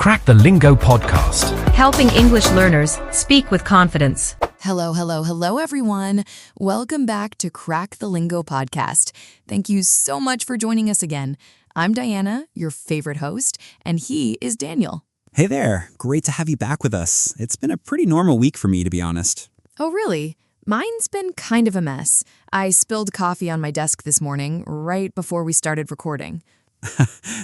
Crack the Lingo podcast. Helping English learners speak with confidence. Hello, everyone. Welcome back to Crack the Lingo podcast. Thank you so much for joining us again. I'm Diana, your favorite host, and he is Daniel. Hey there. Great to have you back with us. It's been a pretty normal week for me, to be honest. Oh, really? Mine's been kind of a mess. I spilled coffee on my desk this morning, right before we started recording.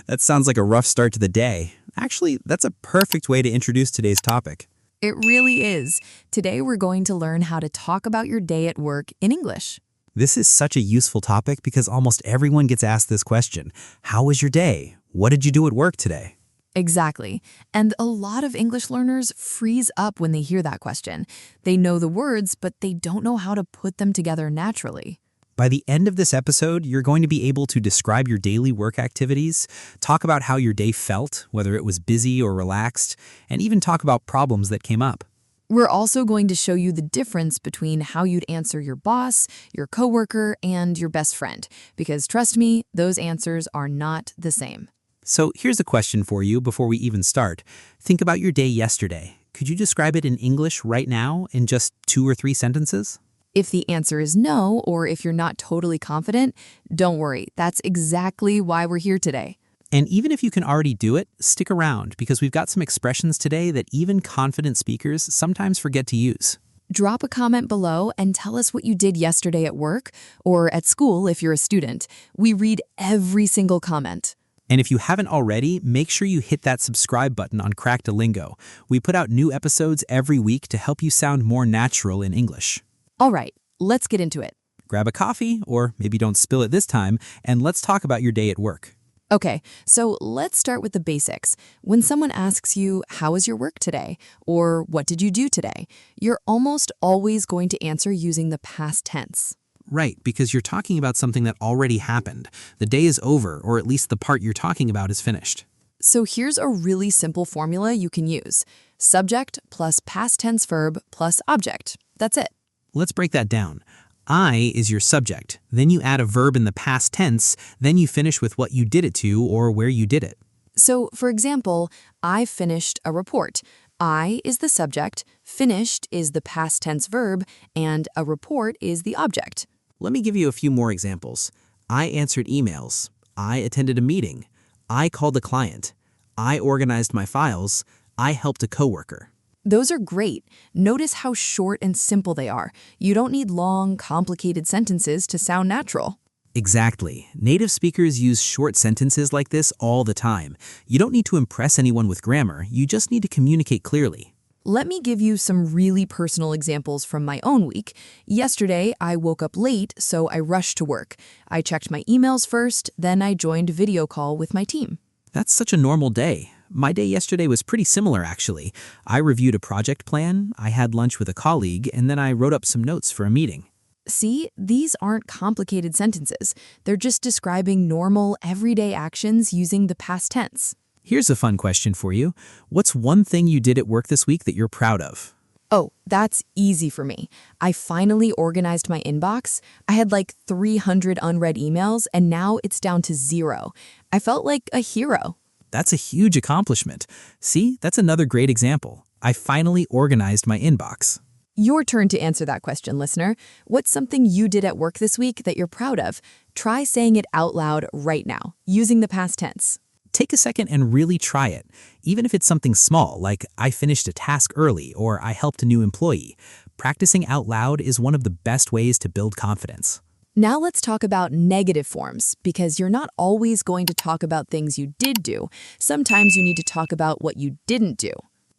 That sounds like a rough start to the day. Actually, that's a perfect way to introduce today's topic. It really is. Today we're going to learn how to talk about your day at work in English. This is such a useful topic because almost everyone gets asked this question. How was your day? What did you do at work today? Exactly. And a lot of English learners freeze up when they hear that question. They know the words, but they don't know how to put them together naturally. By the end of this episode, you're going to be able to describe your daily work activities, talk about how your day felt, whether it was busy or relaxed, and even talk about problems that came up. We're also going to show you the difference between how you'd answer your boss, your coworker, and your best friend. Because trust me, those answers are not the same. So here's a question for you before we even start. Think about your day yesterday. Could you describe it in English right now in just 2 or 3 sentences? If the answer is no, or if you're not totally confident, don't worry. That's exactly why we're here today. And even if you can already do it, stick around because we've got some expressions today that even confident speakers sometimes forget to use. Drop a comment below and tell us what you did yesterday at work or at school if you're a student. We read every single comment. And if you haven't already, make sure you hit that subscribe button on Crack The Lingo. We put out new episodes every week to help you sound more natural in English. All right, let's get into it. Grab a coffee, or maybe don't spill it this time, and let's talk about your day at work. Okay, so let's start with the basics. When someone asks you, how was your work today? Or what did you do today? You're almost always going to answer using the past tense. Right, because you're talking about something that already happened. The day is over, or at least the part you're talking about is finished. So here's a really simple formula you can use. Subject plus past tense verb plus object. That's it. Let's break that down. I is your subject. Then you add a verb in the past tense. Then you finish with what you did it to or where you did it. So, for example, I finished a report. I is the subject, finished is the past tense verb, and a report is the object. Let me give you a few more examples. I answered emails. I attended a meeting. I called a client. I organized my files. I helped a coworker. Those are great. Notice how short and simple they are. You don't need long, complicated sentences to sound natural. Exactly. Native speakers use short sentences like this all the time. You don't need to impress anyone with grammar. You just need to communicate clearly. Let me give you some really personal examples from my own week. Yesterday, I woke up late, so I rushed to work. I checked my emails first, then I joined a video call with my team. That's such a normal day. My day yesterday was pretty similar, actually. I reviewed a project plan, I had lunch with a colleague, and then I wrote up some notes for a meeting. See, these aren't complicated sentences. They're just describing normal, everyday actions using the past tense. Here's a fun question for you. What's one thing you did at work this week that you're proud of? Oh, that's easy for me. I finally organized my inbox. I had like 300 unread emails, and now it's down to 0. I felt like a hero. That's a huge accomplishment. See, that's another great example. I finally organized my inbox. Your turn to answer that question, listener. What's something you did at work this week that you're proud of? Try saying it out loud right now, using the past tense. Take a second and really try it. Even if it's something small, like I finished a task early or I helped a new employee. Practicing out loud is one of the best ways to build confidence. Now let's talk about negative forms, because you're not always going to talk about things you did do. Sometimes you need to talk about what you didn't do.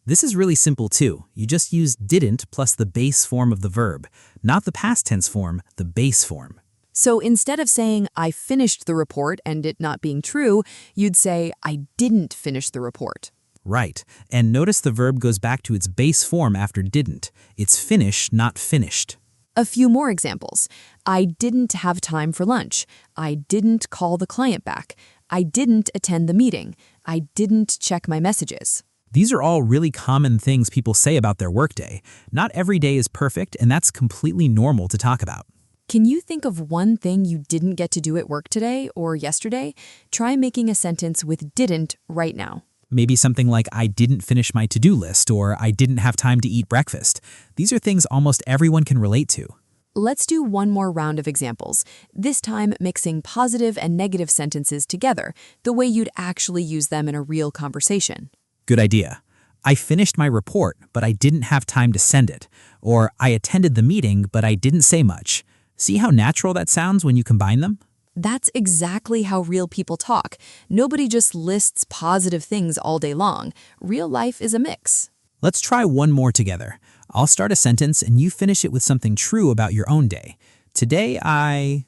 This is really simple too. You just use didn't plus the base form of the verb, not the past tense form, the base form. So instead of saying, I finished the report and it not being true, you'd say, I didn't finish the report. Right. And notice the verb goes back to its base form after didn't. It's finish, not finished. A few more examples. I didn't have time for lunch. I didn't call the client back. I didn't attend the meeting. I didn't check my messages. These are all really common things people say about their workday. Not every day is perfect, and that's completely normal to talk about. Can you think of one thing you didn't get to do at work today or yesterday? Try making a sentence with didn't right now. Maybe something like I didn't finish my to-do list or I didn't have time to eat breakfast. These are things almost everyone can relate to. Let's do one more round of examples, this time mixing positive and negative sentences together, the way you'd actually use them in a real conversation. Good idea. I finished my report, but I didn't have time to send it. Or I attended the meeting, but I didn't say much. See how natural that sounds when you combine them? That's exactly how real people talk. Nobody just lists positive things all day long. Real life is a mix. Let's try one more together. I'll start a sentence and you finish it with something true about your own day. Today I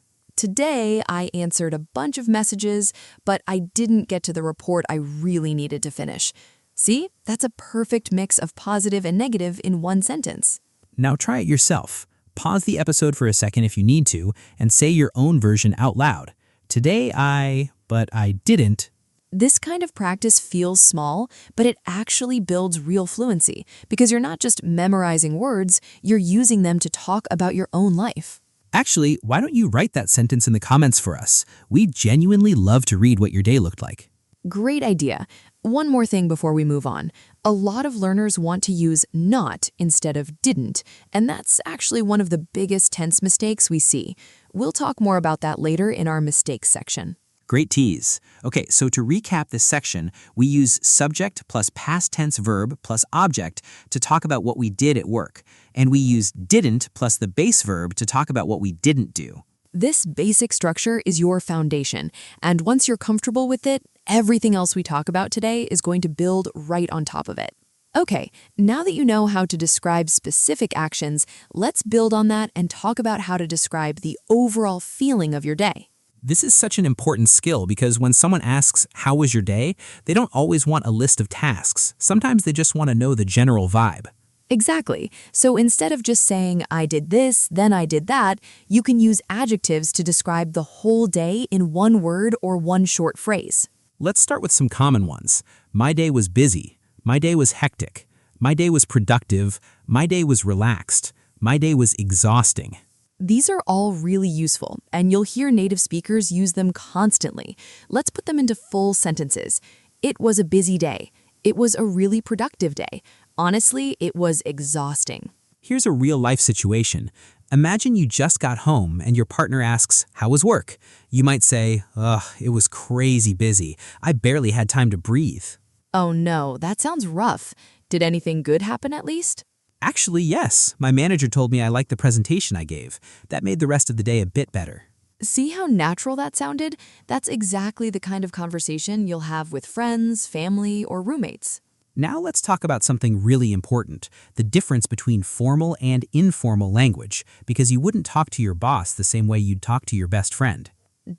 answered a bunch of messages, but I didn't get to the report I really needed to finish. See, that's a perfect mix of positive and negative in one sentence. Now try it yourself. Pause the episode for a second if you need to, and say your own version out loud. But I didn't. This kind of practice feels small, but it actually builds real fluency because you're not just memorizing words, you're using them to talk about your own life. Actually, why don't you write that sentence in the comments for us? We genuinely love to read what your day looked like. Great idea. One more thing before we move on. A lot of learners want to use not instead of didn't, and that's actually one of the biggest tense mistakes we see. We'll talk more about that later in our mistakes section. Great tease. Okay, so to recap this section, we use subject plus past tense verb plus object to talk about what we did at work, and we use didn't plus the base verb to talk about what we didn't do. This basic structure is your foundation, and once you're comfortable with it, everything else we talk about today is going to build right on top of it. Okay, now that you know how to describe specific actions, let's build on that and talk about how to describe the overall feeling of your day. This is such an important skill because when someone asks, "How was your day?" they don't always want a list of tasks. Sometimes they just want to know the general vibe. Exactly. So instead of just saying, I did this, then I did that, you can use adjectives to describe the whole day in one word or one short phrase. Let's start with some common ones. My day was busy. My day was hectic. My day was productive. My day was relaxed. My day was exhausting. These are all really useful, and you'll hear native speakers use them constantly. Let's put them into full sentences. It was a busy day. It was a really productive day. Honestly, it was exhausting. Here's a real-life situation. Imagine you just got home and your partner asks, "How was work?" You might say, "Ugh, it was crazy busy. I barely had time to breathe." Oh no, that sounds rough. Did anything good happen at least? Actually, yes. My manager told me I liked the presentation I gave. That made the rest of the day a bit better. See how natural that sounded? That's exactly the kind of conversation you'll have with friends, family, or roommates. Now let's talk about something really important, the difference between formal and informal language, because you wouldn't talk to your boss the same way you'd talk to your best friend.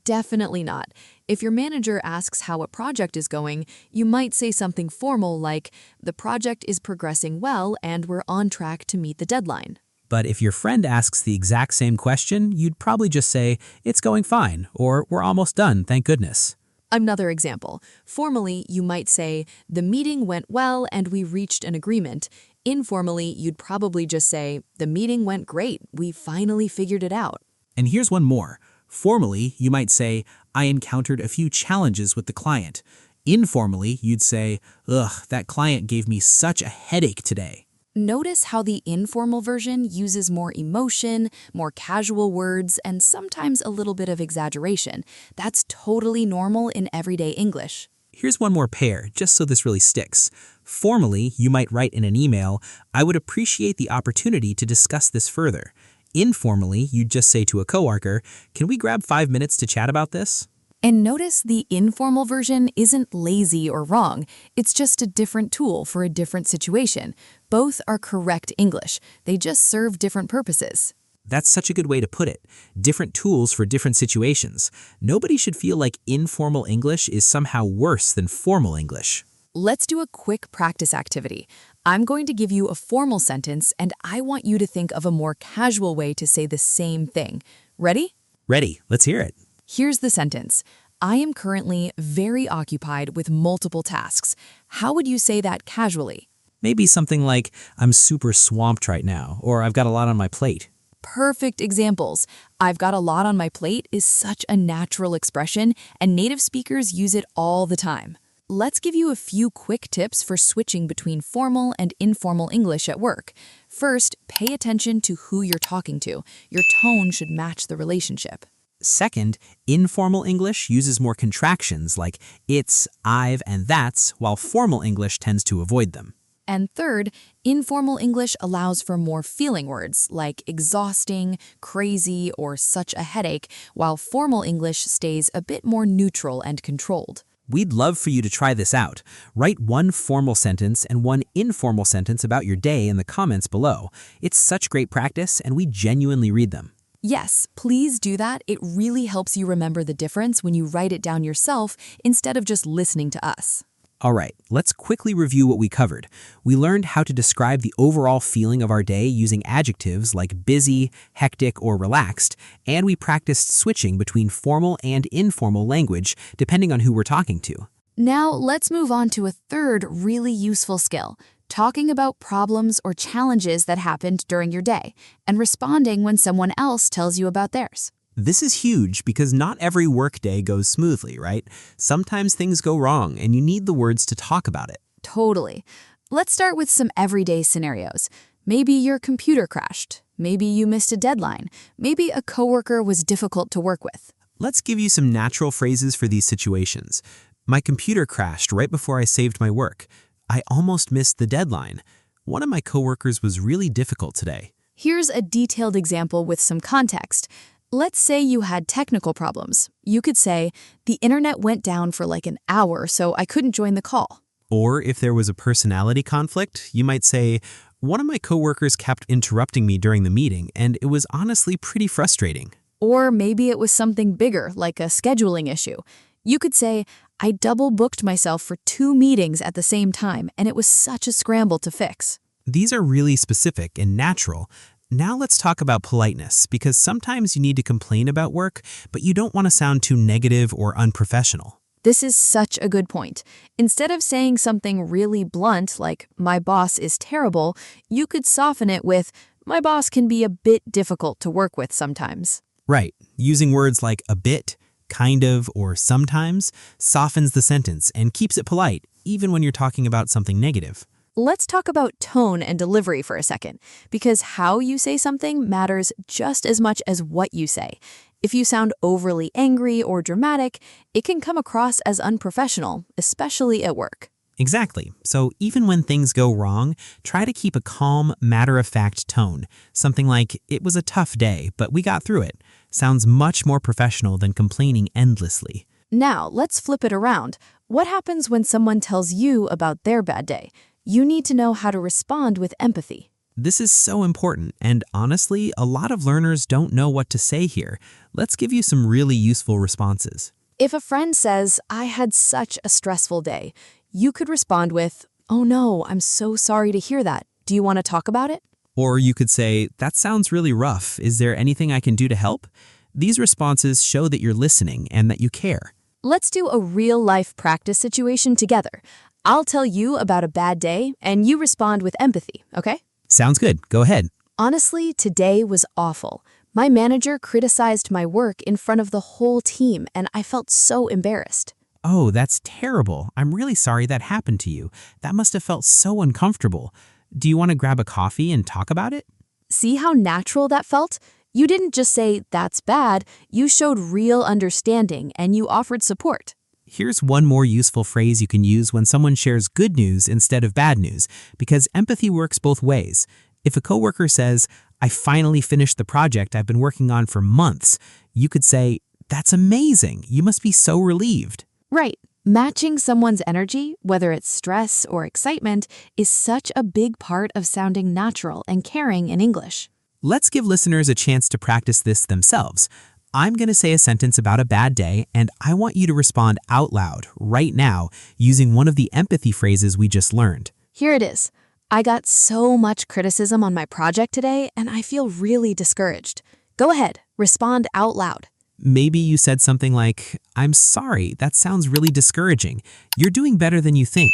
Definitely not. If your manager asks how a project is going, you might say something formal like, "The project is progressing well and we're on track to meet the deadline." But if your friend asks the exact same question, you'd probably just say, "It's going fine," or "We're almost done, thank goodness." Another example. Formally, you might say, "The meeting went well and we reached an agreement." Informally, you'd probably just say, "The meeting went great. We finally figured it out." And here's one more. Formally, you might say, "I encountered a few challenges with the client." Informally, you'd say, "Ugh, that client gave me such a headache today." Notice how the informal version uses more emotion, more casual words, and sometimes a little bit of exaggeration. That's totally normal in everyday English. Here's one more pair, just so this really sticks. Formally, you might write in an email, "I would appreciate the opportunity to discuss this further." Informally, you'd just say to a coworker, "Can we grab 5 minutes to chat about this?" And notice the informal version isn't lazy or wrong. It's just a different tool for a different situation. Both are correct English. They just serve different purposes. That's such a good way to put it. Different tools for different situations. Nobody should feel like informal English is somehow worse than formal English. Let's do a quick practice activity. I'm going to give you a formal sentence, and I want you to think of a more casual way to say the same thing. Ready? Ready, let's hear it. Here's the sentence. I am currently very occupied with multiple tasks. How would you say that casually? Maybe something like, "I'm super swamped right now," or "I've got a lot on my plate." Perfect examples. I've got a lot on my plate is such a natural expression, and native speakers use it all the time. let's give you a few quick tips for switching between formal and informal English at work. First, pay attention to who you're talking to. Your tone should match the relationship. Second, informal English uses more contractions like it's, I've, and that's, while formal English tends to avoid them. And third, informal English allows for more feeling words like exhausting, crazy, or such a headache, while formal English stays a bit more neutral and controlled. We'd love for you to try this out. Write one formal sentence and one informal sentence about your day in the comments below. It's such great practice, and we genuinely read them. Yes, please do that. It really helps you remember the difference when you write it down yourself instead of just listening to us. All right, let's quickly review what we covered. We learned how to describe the overall feeling of our day using adjectives like busy, hectic, or relaxed, and we practiced switching between formal and informal language depending on who we're talking to. Now, let's move on to a third really useful skill, talking about problems or challenges that happened during your day and responding when someone else tells you about theirs. This is huge because not every workday goes smoothly, right? Sometimes things go wrong and you need the words to talk about it. Totally. Let's start with some everyday scenarios. Maybe your computer crashed. Maybe you missed a deadline. Maybe a coworker was difficult to work with. Let's give you some natural phrases for these situations. My computer crashed right before I saved my work. I almost missed the deadline. One of my coworkers was really difficult today. Here's a detailed example with some context. Let's say you had technical problems. You could say, the internet went down for like an hour, so I couldn't join the call. Or if there was a personality conflict, you might say, one of my coworkers kept interrupting me during the meeting, and it was honestly pretty frustrating. Or maybe it was something bigger, like a scheduling issue. You could say, I double booked myself for 2 meetings at the same time, and it was such a scramble to fix. These are really specific and natural. Now let's talk about politeness, because sometimes you need to complain about work, but you don't want to sound too negative or unprofessional. This is such a good point. Instead of saying something really blunt, like, my boss is terrible, you could soften it with, my boss can be a bit difficult to work with sometimes. Right. Using words like a bit, kind of, or sometimes softens the sentence and keeps it polite, even when you're talking about something negative. Let's talk about tone and delivery for a second, because how you say something matters just as much as what you say. If you sound overly angry or dramatic, it can come across as unprofessional, especially at work. Exactly. So even when things go wrong, try to keep a calm, matter-of-fact tone. Something like, it was a tough day, but we got through it. Sounds much more professional than complaining endlessly. Now, let's flip it around. What happens when someone tells you about their bad day? You need to know how to respond with empathy. This is so important, and honestly, a lot of learners don't know what to say here. Let's give you some really useful responses. If a friend says, I had such a stressful day, you could respond with, oh no, I'm so sorry to hear that. Do you want to talk about it? Or you could say, that sounds really rough. Is there anything I can do to help? These responses show that you're listening and that you care. Let's do a real-life practice situation together. I'll tell you about a bad day, and you respond with empathy, okay? Sounds good. Go ahead. Honestly, today was awful. My manager criticized my work in front of the whole team, and I felt so embarrassed. Oh, that's terrible. I'm really sorry that happened to you. That must have felt so uncomfortable. Do you want to grab a coffee and talk about it? See how natural that felt? You didn't just say, that's bad. You showed real understanding, and you offered support. Here's one more useful phrase you can use when someone shares good news instead of bad news, because empathy works both ways. If a coworker says, I finally finished the project I've been working on for months, you could say, that's amazing. You must be so relieved. Right. Matching someone's energy, whether it's stress or excitement, is such a big part of sounding natural and caring in English. Let's give listeners a chance to practice this themselves. I'm going to say a sentence about a bad day, and I want you to respond out loud right now using one of the empathy phrases we just learned. Here it is. I got so much criticism on my project today, and I feel really discouraged. Go ahead, respond out loud. Maybe you said something like, I'm sorry, that sounds really discouraging. You're doing better than you think.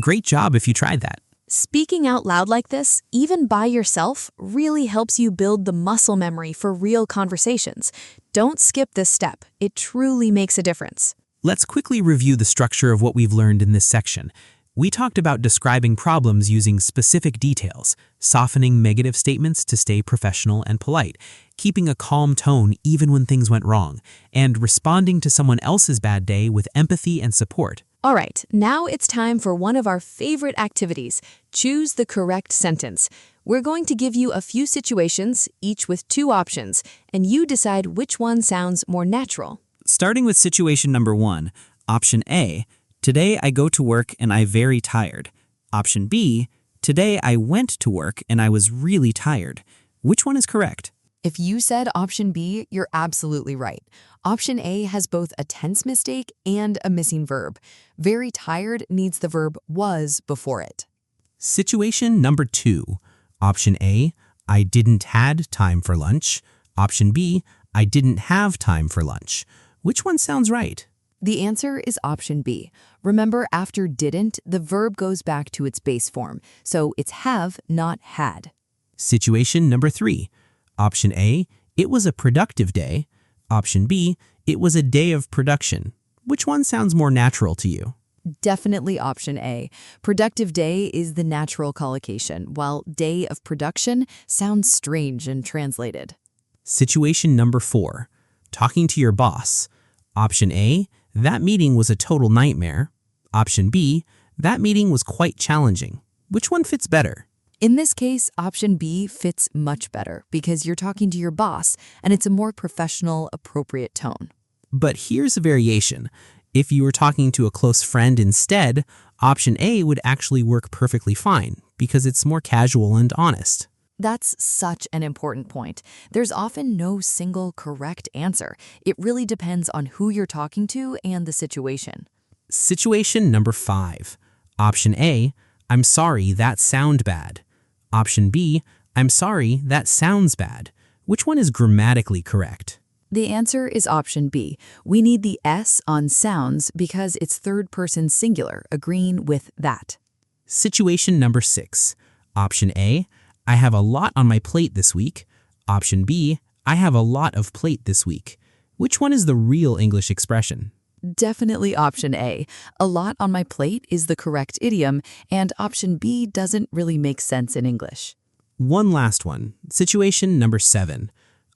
Great job if you tried that. Speaking out loud like this, even by yourself, really helps you build the muscle memory for real conversations. Don't skip this step. It truly makes a difference. Let's quickly review the structure of what we've learned in this section. We talked about describing problems using specific details, softening negative statements to stay professional and polite, keeping a calm tone even when things went wrong, and responding to someone else's bad day with empathy and support. All right, now it's time for one of our favorite activities. Choose the correct sentence. We're going to give you a few situations, each with 2 options, and you decide which one sounds more natural. Starting with situation number 1, option A, today I go to work and I very tired. Option B, today I went to work and I was really tired. Which one is correct? If you said option B, you're absolutely right. Option A has both a tense mistake and a missing verb. Very tired needs the verb was before it. Situation number 2. Option A, I didn't had time for lunch. Option B, I didn't have time for lunch. Which one sounds right? The answer is option B. Remember, after didn't, the verb goes back to its base form, so it's have, not had. Situation number 3. Option A, it was a productive day. Option B, it was a day of production. Which one sounds more natural to you? Definitely option A. Productive day is the natural collocation, while day of production sounds strange and translated. Situation number 4. Talking to your boss. Option A, that meeting was a total nightmare. Option B, that meeting was quite challenging. Which one fits better? In this case, option B fits much better because you're talking to your boss and it's a more professional, appropriate tone. But here's a variation. If you were talking to a close friend instead, option A would actually work perfectly fine because it's more casual and honest. That's such an important point. There's often no single correct answer. It really depends on who you're talking to and the situation. Situation number 5. Option A, I'm sorry, that sound bad. Option B, I'm sorry, that sounds bad. Which one is grammatically correct? The answer is option B. We need the S on sounds because it's third person singular, agreeing with that. Situation number 6. Option A, I have a lot on my plate this week. Option B, I have a lot of plate this week. Which one is the real English expression? Definitely option A. A lot on my plate is the correct idiom, and option B doesn't really make sense in English. One last one. Situation number 7.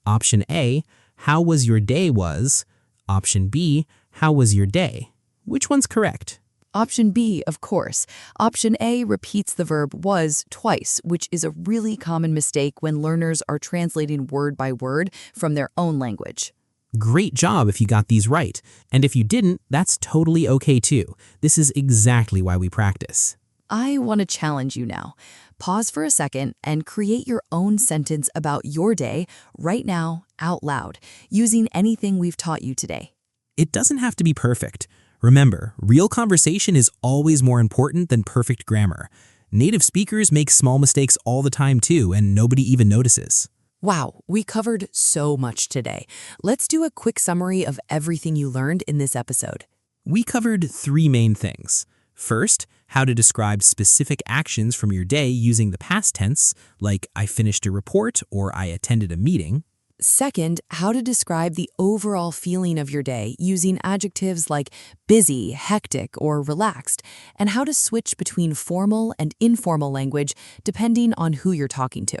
Option A, how was your day was. Option B, how was your day. Which one's correct? Option B, of course. Option A repeats the verb was twice, which is a really common mistake when learners are translating word by word from their own language. Great job if you got these right. And if you didn't, that's totally okay too. This is exactly why we practice. I want to challenge you now. Pause for a second and create your own sentence about your day right now out loud, using anything we've taught you today. It doesn't have to be perfect. Remember, real conversation is always more important than perfect grammar. Native speakers make small mistakes all the time too, and nobody even notices. Wow, we covered so much today. Let's do a quick summary of everything you learned in this episode. We covered 3 main things. First, how to describe specific actions from your day using the past tense, like I finished a report or I attended a meeting. Second, how to describe the overall feeling of your day using adjectives like busy, hectic, or relaxed, and how to switch between formal and informal language depending on who you're talking to.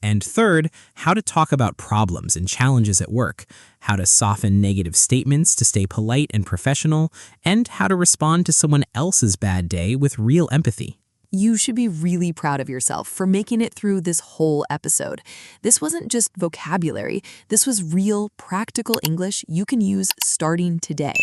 And third, how to talk about problems and challenges at work, how to soften negative statements to stay polite and professional, and how to respond to someone else's bad day with real empathy. You should be really proud of yourself for making it through this whole episode. This wasn't just vocabulary, this was real, practical English you can use starting today.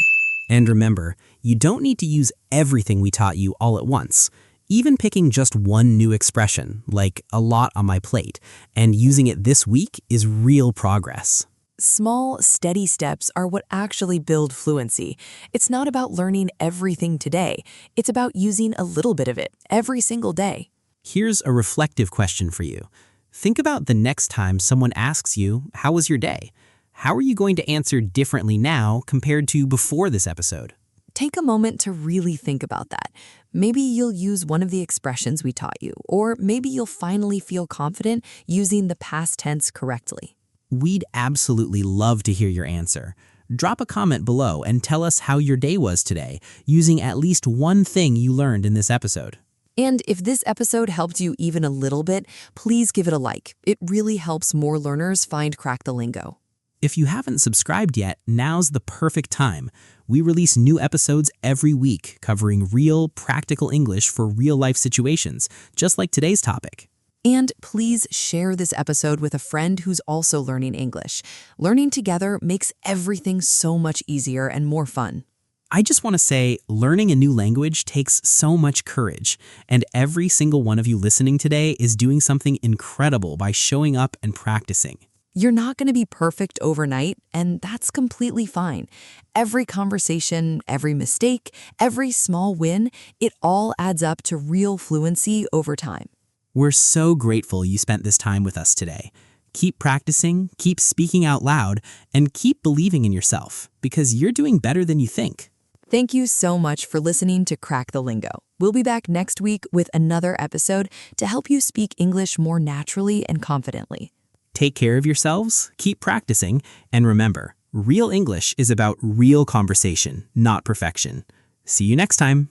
And remember, you don't need to use everything we taught you all at once. Even picking just one new expression, like a lot on my plate, and using it this week is real progress. Small, steady steps are what actually build fluency. It's not about learning everything today. It's about using a little bit of it every single day. Here's a reflective question for you. Think about the next time someone asks you, how was your day? How are you going to answer differently now compared to before this episode? Take a moment to really think about that. Maybe you'll use one of the expressions we taught you, or maybe you'll finally feel confident using the past tense correctly. We'd absolutely love to hear your answer. Drop a comment below and tell us how your day was today, using at least one thing you learned in this episode. And if this episode helped you even a little bit, please give it a like. It really helps more learners find Crack the Lingo. If you haven't subscribed yet, now's the perfect time. We release new episodes every week covering real, practical English for real-life situations, just like today's topic. And please share this episode with a friend who's also learning English. Learning together makes everything so much easier and more fun. I just want to say, learning a new language takes so much courage, and every single one of you listening today is doing something incredible by showing up and practicing. You're not going to be perfect overnight, and that's completely fine. Every conversation, every mistake, every small win, it all adds up to real fluency over time. We're so grateful you spent this time with us today. Keep practicing, keep speaking out loud, and keep believing in yourself, because you're doing better than you think. Thank you so much for listening to Crack the Lingo. We'll be back next week with another episode to help you speak English more naturally and confidently. Take care of yourselves, keep practicing, and remember, real English is about real conversation, not perfection. See you next time.